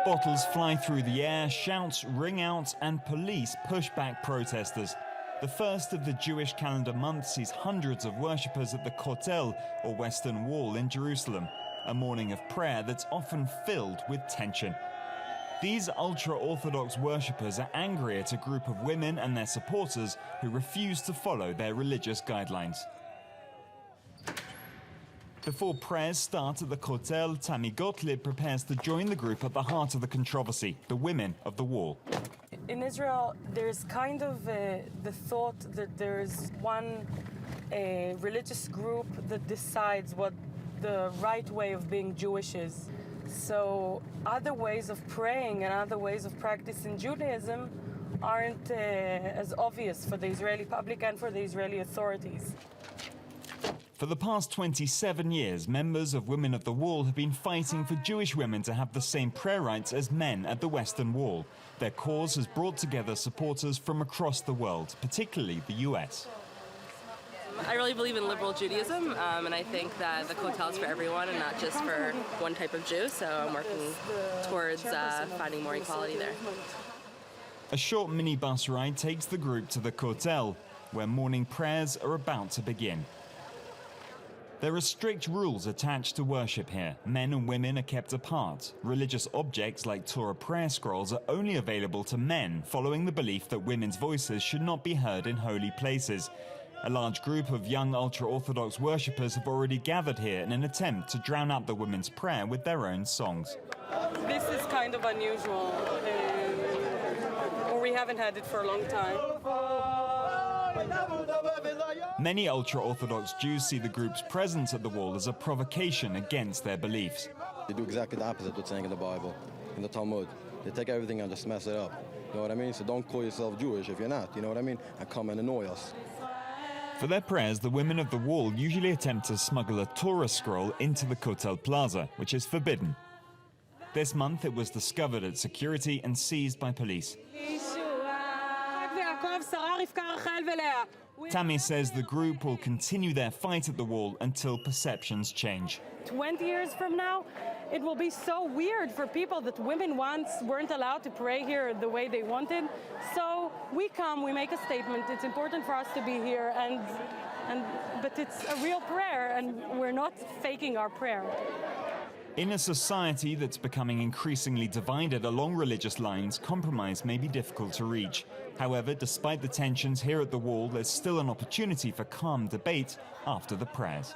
Bottles fly through the air, shouts ring out, and police push back protesters. The first of the Jewish calendar month sees hundreds of worshippers at the Kotel, or Western Wall, in Jerusalem, a morning of prayer that's often filled with tension. These ultra-Orthodox worshippers are angry at a group of women and their supporters who refuse to follow their religious guidelines. Before prayers start at the Kotel, Tammy Gottlieb prepares to join the group at the heart of the controversy, the Women of the Wall. In Israel, there's kind of the thought that there's one religious group that decides what the right way of being Jewish is. So other ways of praying and other ways of practicing Judaism aren't as obvious for the Israeli public and for the Israeli authorities. For the past 27 years, members of Women of the Wall have been fighting for Jewish women to have the same prayer rights as men at the Western Wall. Their cause has brought together supporters from across the world, particularly the US. I really believe in liberal Judaism, and I think that the Kotel is for everyone and not just for one type of Jew, so I'm working towards finding more equality there. A short minibus ride takes the group to the Kotel, where morning prayers are about to begin. There are strict rules attached to worship here. Men and women are kept apart. Religious objects like Torah prayer scrolls are only available to men, following the belief that women's voices should not be heard in holy places. A large group of young ultra-Orthodox worshippers have already gathered here in an attempt to drown out the women's prayer with their own songs. This is kind of unusual, or we haven't had it for a long time. Many ultra-Orthodox Jews see the group's presence at the wall as a provocation against their beliefs. They do exactly the opposite of what's saying in the Bible, in the Talmud. They take everything and just mess it up. You know what I mean? So don't call yourself Jewish if you're not, you know what I mean? And come and annoy us. For their prayers, the Women of the Wall usually attempt to smuggle a Torah scroll into the Kotel Plaza, which is forbidden. This month it was discovered at security and seized by police. Tammy says the group will continue their fight at the wall until perceptions change. 20 years from now, it will be so weird for people that women once weren't allowed to pray here the way they wanted. So we come, we make a statement. It's important for us to be here, but it's a real prayer, and we're not faking our prayer. In a society that's becoming increasingly divided along religious lines, compromise may be difficult to reach. However, despite the tensions here at the wall, there's still an opportunity for calm debate after the prayers.